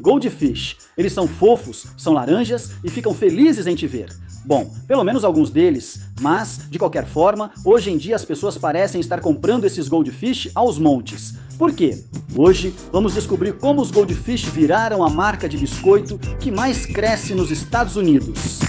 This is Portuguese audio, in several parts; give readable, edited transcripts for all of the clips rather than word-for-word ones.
Goldfish. Eles são fofos, são laranjas e ficam felizes em te ver. Bom, pelo menos alguns deles, mas, de qualquer forma, hoje em dia as pessoas parecem estar comprando esses Goldfish aos montes. Por quê? Hoje vamos descobrir como os Goldfish viraram a marca de biscoito que mais cresce nos Estados Unidos.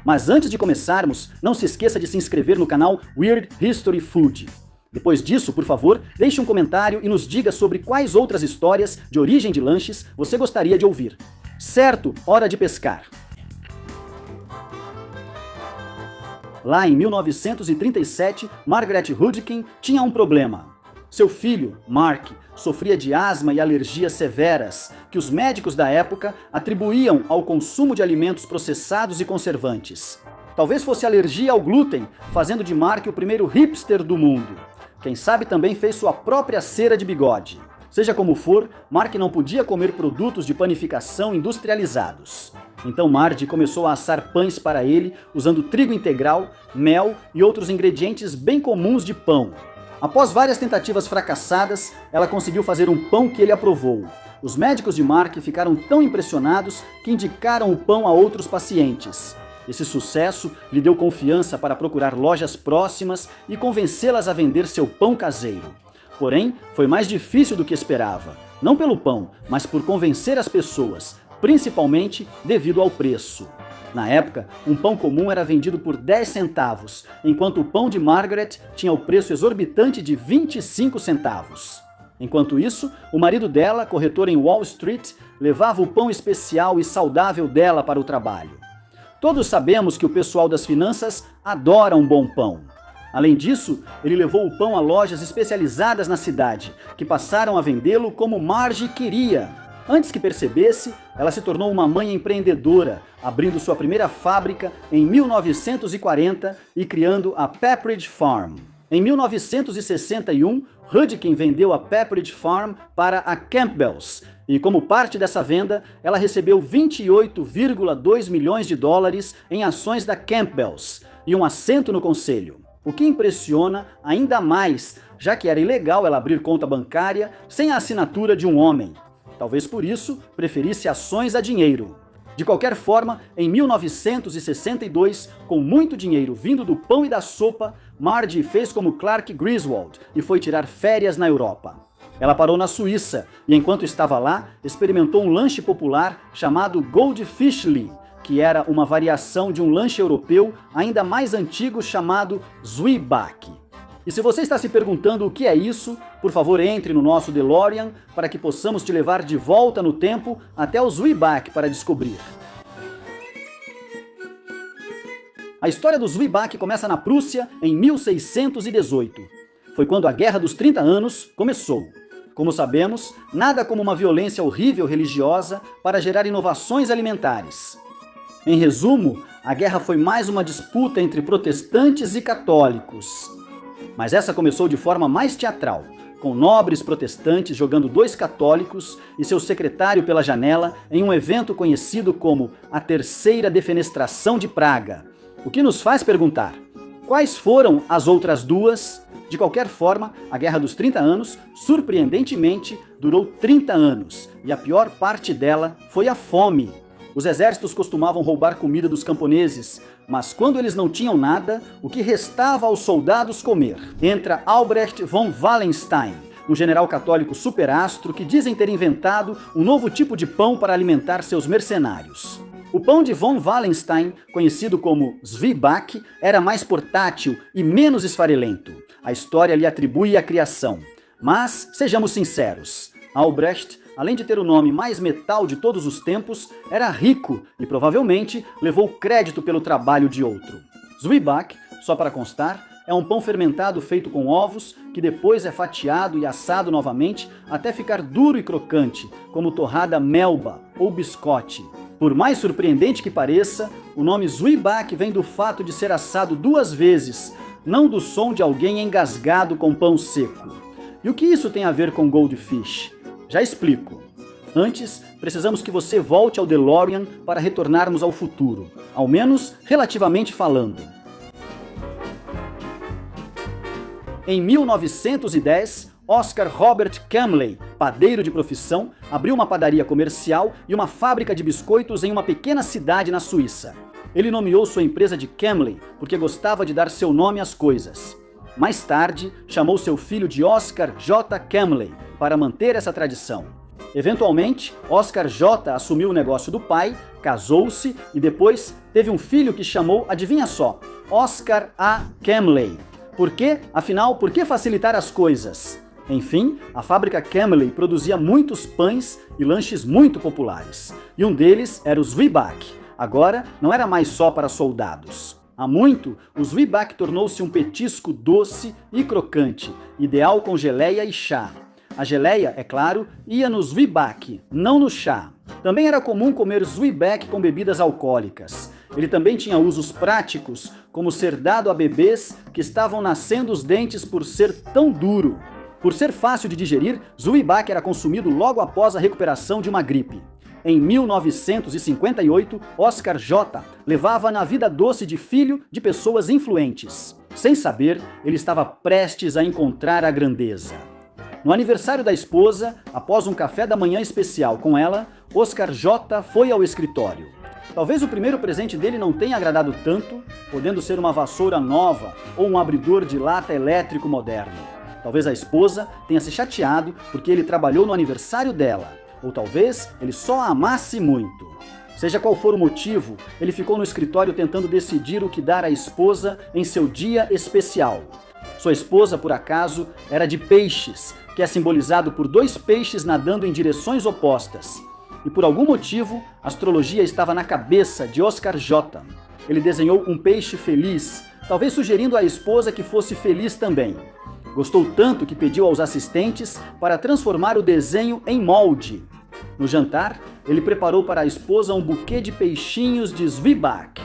Mas antes de começarmos, não se esqueça de se inscrever no canal Weird History Food. Depois disso, por favor, deixe um comentário e nos diga sobre quais outras histórias de origem de lanches você gostaria de ouvir. Certo, hora de pescar. Lá em 1937, Margaret Hudkin tinha um problema. Seu filho, Mark, sofria de asma e alergias severas, que os médicos da época atribuíam ao consumo de alimentos processados e conservantes. Talvez fosse alergia ao glúten, fazendo de Mark o primeiro hipster do mundo. Quem sabe também fez sua própria cera de bigode. Seja como for, Mark não podia comer produtos de panificação industrializados. Então Marge começou a assar pães para ele, usando trigo integral, mel e outros ingredientes bem comuns de pão. Após várias tentativas fracassadas, ela conseguiu fazer um pão que ele aprovou. Os médicos de Mark ficaram tão impressionados que indicaram o pão a outros pacientes. Esse sucesso lhe deu confiança para procurar lojas próximas e convencê-las a vender seu pão caseiro. Porém, foi mais difícil do que esperava. Não pelo pão, mas por convencer as pessoas, principalmente devido ao preço. Na época, um pão comum era vendido por 10 centavos, enquanto o pão de Margaret tinha o preço exorbitante de 25 centavos. Enquanto isso, o marido dela, corretor em Wall Street, levava o pão especial e saudável dela para o trabalho. Todos sabemos que o pessoal das finanças adora um bom pão. Além disso, ele levou o pão a lojas especializadas na cidade, que passaram a vendê-lo como Marge queria. Antes que percebesse, ela se tornou uma mãe empreendedora, abrindo sua primeira fábrica em 1940 e criando a Pepperidge Farm. Em 1961, Hudkin vendeu a Pepperidge Farm para a Campbell's e, como parte dessa venda, ela recebeu 28,2 milhões de dólares em ações da Campbell's e um assento no conselho. O que impressiona ainda mais, já que era ilegal ela abrir conta bancária sem a assinatura de um homem. Talvez por isso preferisse ações a dinheiro. De qualquer forma, em 1962, com muito dinheiro vindo do pão e da sopa, Marge fez como Clark Griswold e foi tirar férias na Europa. Ela parou na Suíça e, enquanto estava lá, experimentou um lanche popular chamado Goldfishli, que era uma variação de um lanche europeu ainda mais antigo chamado Zwieback. E se você está se perguntando o que é isso, por favor entre no nosso DeLorean para que possamos te levar de volta no tempo até o Zwieback para descobrir. A história do Zwieback começa na Prússia em 1618. Foi quando a Guerra dos 30 Anos começou. Como sabemos, nada como uma violência horrível religiosa para gerar inovações alimentares. Em resumo, a guerra foi mais uma disputa entre protestantes e católicos. Mas essa começou de forma mais teatral, com nobres protestantes jogando 2 católicos e seu secretário pela janela em um evento conhecido como a Terceira Defenestração de Praga. O que nos faz perguntar, quais foram as outras 2? De qualquer forma, a Guerra dos 30 Anos, surpreendentemente, durou 30 anos, e a pior parte dela foi a fome. Os exércitos costumavam roubar comida dos camponeses, mas quando eles não tinham nada, o que restava aos soldados comer? Entra Albrecht von Wallenstein, um general católico superastro que dizem ter inventado um novo tipo de pão para alimentar seus mercenários. O pão de von Wallenstein, conhecido como Zwieback, era mais portátil e menos esfarelento. A história lhe atribui a criação. Mas, sejamos sinceros, Albrecht, além de ter o nome mais metal de todos os tempos, era rico e provavelmente levou crédito pelo trabalho de outro. Zwieback, só para constar, é um pão fermentado feito com ovos, que depois é fatiado e assado novamente até ficar duro e crocante, como torrada melba ou biscotte. Por mais surpreendente que pareça, o nome Zwieback vem do fato de ser assado 2 vezes, não do som de alguém engasgado com pão seco. E o que isso tem a ver com Goldfish? Já explico. Antes, precisamos que você volte ao DeLorean para retornarmos ao futuro, ao menos relativamente falando. Em 1910, Oscar Robert Camley padeiro de profissão, abriu uma padaria comercial e uma fábrica de biscoitos em uma pequena cidade na Suíça. Ele nomeou sua empresa de Kemley porque gostava de dar seu nome às coisas. Mais tarde, chamou seu filho de Oscar J. Kemley para manter essa tradição. Eventualmente, Oscar J. assumiu o negócio do pai, casou-se e depois teve um filho que chamou, adivinha só, Oscar A. Kemley. Por quê? Afinal, por que facilitar as coisas? Enfim, a fábrica Kemley produzia muitos pães e lanches muito populares. E um deles era o Zwieback. Agora, não era mais só para soldados. Há muito, o Zwieback tornou-se um petisco doce e crocante, ideal com geleia e chá. A geleia, é claro, ia no Zwieback, não no chá. Também era comum comer Zwieback com bebidas alcoólicas. Ele também tinha usos práticos, como ser dado a bebês que estavam nascendo os dentes por ser tão duro. Por ser fácil de digerir, Zwieback era consumido logo após a recuperação de uma gripe. Em 1958, Oscar J. levava na vida doce de filho de pessoas influentes. Sem saber, ele estava prestes a encontrar a grandeza. No aniversário da esposa, após um café da manhã especial com ela, Oscar J. foi ao escritório. Talvez o primeiro presente dele não tenha agradado tanto, podendo ser uma vassoura nova ou um abridor de lata elétrico moderno. Talvez a esposa tenha se chateado porque ele trabalhou no aniversário dela. Ou talvez ele só a amasse muito. Seja qual for o motivo, ele ficou no escritório tentando decidir o que dar à esposa em seu dia especial. Sua esposa, por acaso, era de peixes, que é simbolizado por dois peixes nadando em direções opostas. E por algum motivo, a astrologia estava na cabeça de Oscar J. Ele desenhou um peixe feliz, talvez sugerindo à esposa que fosse feliz também. Gostou tanto que pediu aos assistentes para transformar o desenho em molde. No jantar, ele preparou para a esposa um buquê de peixinhos de Zwieback.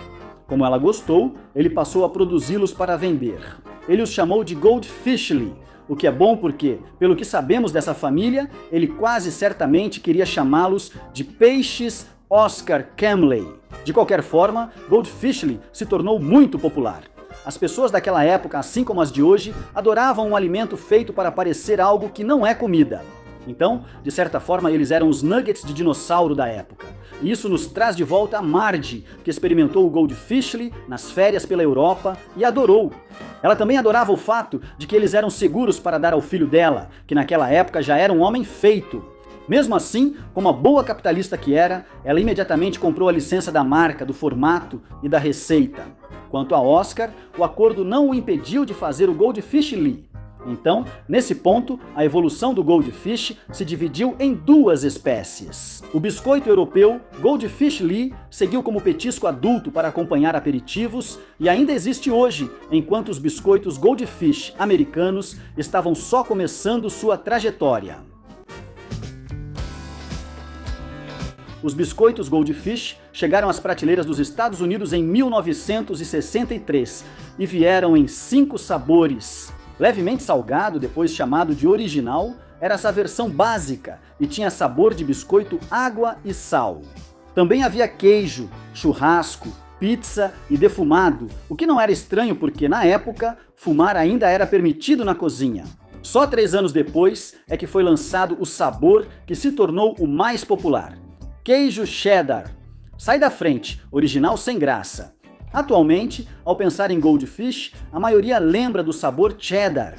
Como ela gostou, ele passou a produzi-los para vender. Ele os chamou de Goldfischli, o que é bom porque, pelo que sabemos dessa família, ele quase certamente queria chamá-los de peixes Oscar Kemley. De qualquer forma, Goldfischli se tornou muito popular. As pessoas daquela época, assim como as de hoje, adoravam um alimento feito para parecer algo que não é comida. Então, de certa forma, eles eram os nuggets de dinossauro da época. E isso nos traz de volta a Marge, que experimentou o Goldfischli nas férias pela Europa e adorou. Ela também adorava o fato de que eles eram seguros para dar ao filho dela, que naquela época já era um homem feito. Mesmo assim, como a boa capitalista que era, ela imediatamente comprou a licença da marca, do formato e da receita. Quanto a Oscar, o acordo não o impediu de fazer o Goldfischli. Então, nesse ponto, a evolução do Goldfish se dividiu em duas espécies. O biscoito europeu Goldfischli seguiu como petisco adulto para acompanhar aperitivos e ainda existe hoje, enquanto os biscoitos Goldfish americanos estavam só começando sua trajetória. Os biscoitos Goldfish chegaram às prateleiras dos Estados Unidos em 1963 e vieram em 5 sabores. Levemente salgado, depois chamado de original, era essa versão básica e tinha sabor de biscoito água e sal. Também havia queijo, churrasco, pizza e defumado, o que não era estranho porque, na época, fumar ainda era permitido na cozinha. Só 3 anos depois é que foi lançado o sabor que se tornou o mais popular: queijo cheddar. Sai da frente, original sem graça. Atualmente, ao pensar em Goldfish, a maioria lembra do sabor cheddar.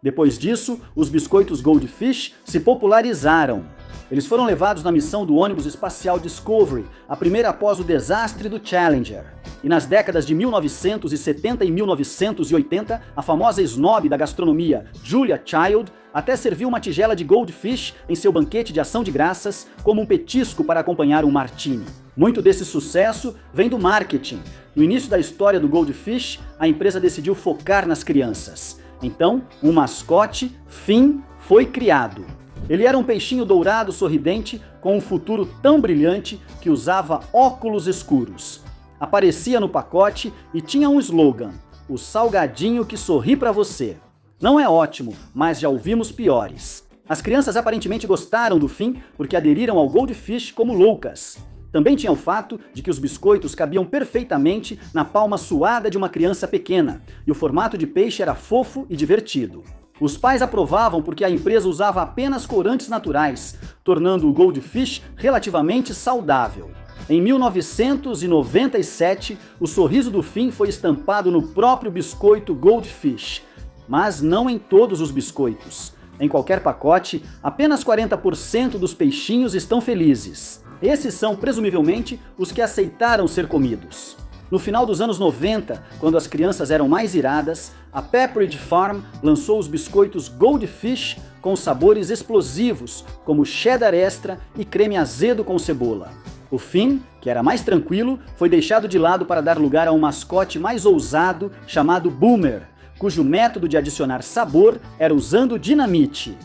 Depois disso, os biscoitos Goldfish se popularizaram. Eles foram levados na missão do ônibus espacial Discovery, a primeira após o desastre do Challenger. E nas décadas de 1970 e 1980, a famosa snob da gastronomia Julia Child até serviu uma tigela de Goldfish em seu banquete de ação de graças como um petisco para acompanhar um martini. Muito desse sucesso vem do marketing. No início da história do Goldfish, a empresa decidiu focar nas crianças. Então, um mascote, Finn, foi criado. Ele era um peixinho dourado sorridente com um futuro tão brilhante que usava óculos escuros. Aparecia no pacote e tinha um slogan: o salgadinho que sorri pra você. Não é ótimo, mas já ouvimos piores. As crianças aparentemente gostaram do Finn porque aderiram ao Goldfish como loucas. Também tinha o fato de que os biscoitos cabiam perfeitamente na palma suada de uma criança pequena, e o formato de peixe era fofo e divertido. Os pais aprovavam porque a empresa usava apenas corantes naturais, tornando o Goldfish relativamente saudável. Em 1997, o sorriso do Finn foi estampado no próprio biscoito Goldfish, mas não em todos os biscoitos. Em qualquer pacote, apenas 40% dos peixinhos estão felizes. Esses são, presumivelmente, os que aceitaram ser comidos. No final dos anos 90, quando as crianças eram mais iradas, a Pepperidge Farm lançou os biscoitos Goldfish com sabores explosivos, como cheddar extra e creme azedo com cebola. O Finn, que era mais tranquilo, foi deixado de lado para dar lugar a um mascote mais ousado chamado Boomer, cujo método de adicionar sabor era usando dinamite.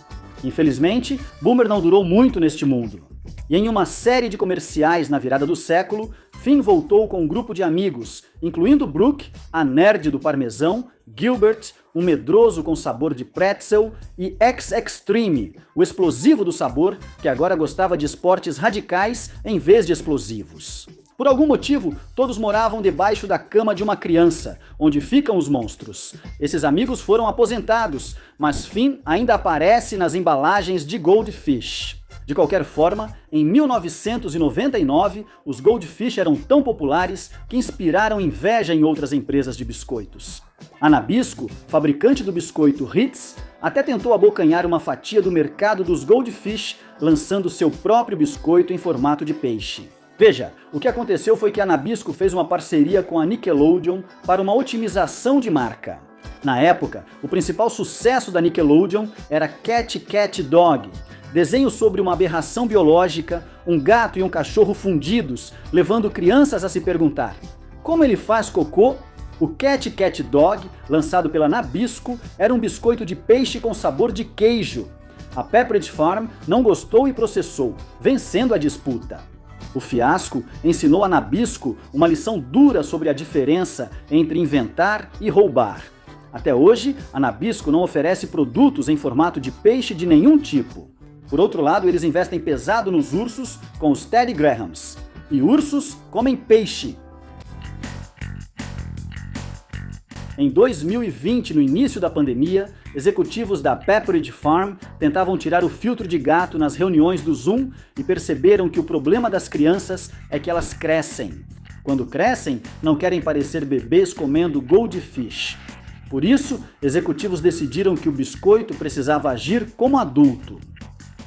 Infelizmente, Boomer não durou muito neste mundo. E em uma série de comerciais na virada do século, Finn voltou com um grupo de amigos, incluindo Brooke, a nerd do parmesão, Gilbert, um medroso com sabor de pretzel, e X-Extreme, o explosivo do sabor, que agora gostava de esportes radicais em vez de explosivos. Por algum motivo, todos moravam debaixo da cama de uma criança, onde ficam os monstros. Esses amigos foram aposentados, mas Finn ainda aparece nas embalagens de Goldfish. De qualquer forma, em 1999, os Goldfish eram tão populares que inspiraram inveja em outras empresas de biscoitos. A Nabisco, fabricante do biscoito Ritz, até tentou abocanhar uma fatia do mercado dos Goldfish, lançando seu próprio biscoito em formato de peixe. Veja, o que aconteceu foi que a Nabisco fez uma parceria com a Nickelodeon para uma otimização de marca. Na época, o principal sucesso da Nickelodeon era Cat Cat Dog, desenho sobre uma aberração biológica, um gato e um cachorro fundidos, levando crianças a se perguntar: como ele faz cocô? O Cat Cat Dog, lançado pela Nabisco, era um biscoito de peixe com sabor de queijo. A Pepperidge Farm não gostou e processou, vencendo a disputa. O fiasco ensinou a Nabisco uma lição dura sobre a diferença entre inventar e roubar. Até hoje, a Nabisco não oferece produtos em formato de peixe de nenhum tipo. Por outro lado, eles investem pesado nos ursos com os Teddy Grahams. E ursos comem peixe. Em 2020, no início da pandemia, executivos da Pepperidge Farm tentavam tirar o filtro de gato nas reuniões do Zoom e perceberam que o problema das crianças é que elas crescem. Quando crescem, não querem parecer bebês comendo Goldfish. Por isso, executivos decidiram que o biscoito precisava agir como adulto.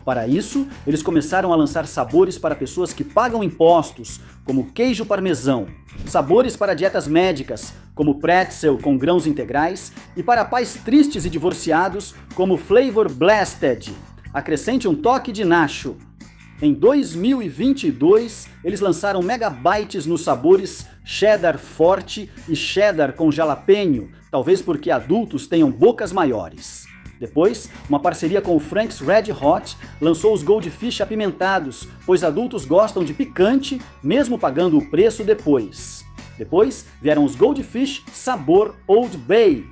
Para isso, eles começaram a lançar sabores para pessoas que pagam impostos, como queijo parmesão, sabores para dietas médicas, como pretzel com grãos integrais, e para pais tristes e divorciados, como Flavor Blasted. Acrescente um toque de nacho. Em 2022, eles lançaram megabytes nos sabores cheddar forte e cheddar com jalapeno, talvez porque adultos tenham bocas maiores. Depois, uma parceria com o Frank's Red Hot lançou os Goldfish apimentados, pois adultos gostam de picante, mesmo pagando o preço depois. Depois, vieram os Goldfish sabor Old Bay.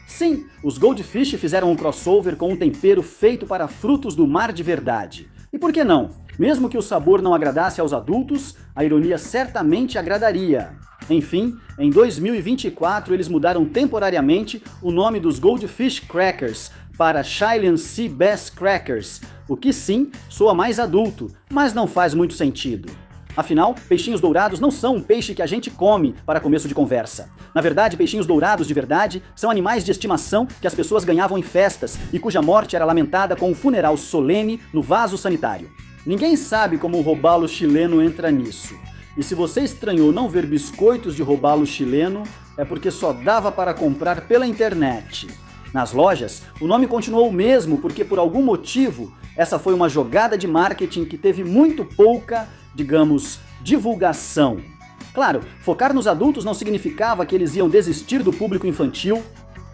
Sim, os Goldfish fizeram um crossover com um tempero feito para frutos do mar de verdade. E por que não? Mesmo que o sabor não agradasse aos adultos, a ironia certamente agradaria. Enfim, em 2024 eles mudaram temporariamente o nome dos Goldfish Crackers para Chilean Sea Bass Crackers, o que sim soa mais adulto, mas não faz muito sentido. Afinal, peixinhos dourados não são um peixe que a gente come para começo de conversa. Na verdade, peixinhos dourados de verdade são animais de estimação que as pessoas ganhavam em festas e cuja morte era lamentada com um funeral solene no vaso sanitário. Ninguém sabe como o robalo chileno entra nisso. E se você estranhou não ver biscoitos de robalo chileno, é porque só dava para comprar pela internet. Nas lojas, o nome continuou o mesmo porque, por algum motivo, essa foi uma jogada de marketing que teve muito pouca, digamos, divulgação. Claro, focar nos adultos não significava que eles iam desistir do público infantil.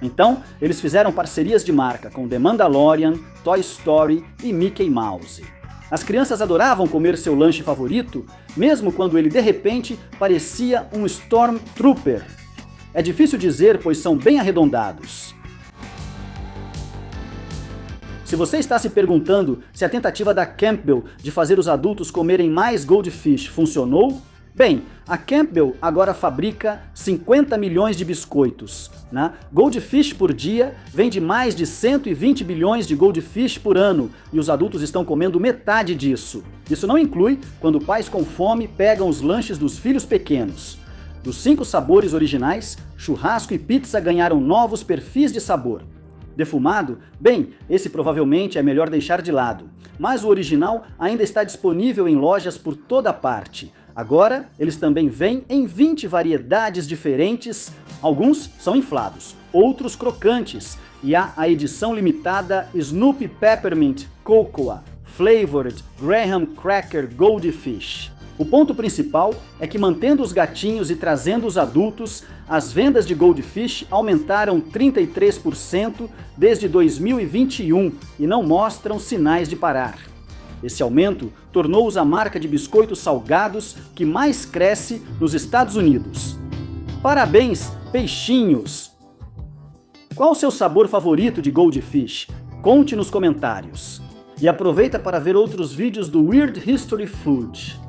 Então, eles fizeram parcerias de marca com The Mandalorian, Toy Story e Mickey Mouse. As crianças adoravam comer seu lanche favorito, mesmo quando ele de repente parecia um Stormtrooper. É difícil dizer, pois são bem arredondados. Se você está se perguntando se a tentativa da Campbell de fazer os adultos comerem mais Goldfish funcionou, Bem, a Campbell agora fabrica 50 milhões de biscoitos, né? Goldfish por dia vende mais de 120 bilhões de Goldfish por ano e os adultos estão comendo metade disso. Isso não inclui quando pais com fome pegam os lanches dos filhos pequenos. Dos 5 sabores originais, churrasco e pizza ganharam novos perfis de sabor. Defumado? Bem, esse provavelmente é melhor deixar de lado. Mas o original ainda está disponível em lojas por toda parte. Agora, eles também vêm em 20 variedades diferentes. Alguns são inflados, outros crocantes. E há a edição limitada Snoopy Peppermint Cocoa Flavored Graham Cracker Goldfish. O ponto principal é que, mantendo os gatinhos e trazendo os adultos, as vendas de Goldfish aumentaram 33% desde 2021 e não mostram sinais de parar. Esse aumento tornou-os a marca de biscoitos salgados que mais cresce nos Estados Unidos. Parabéns, peixinhos! Qual o seu sabor favorito de Goldfish? Conte nos comentários. E aproveita para ver outros vídeos do Weird History Food.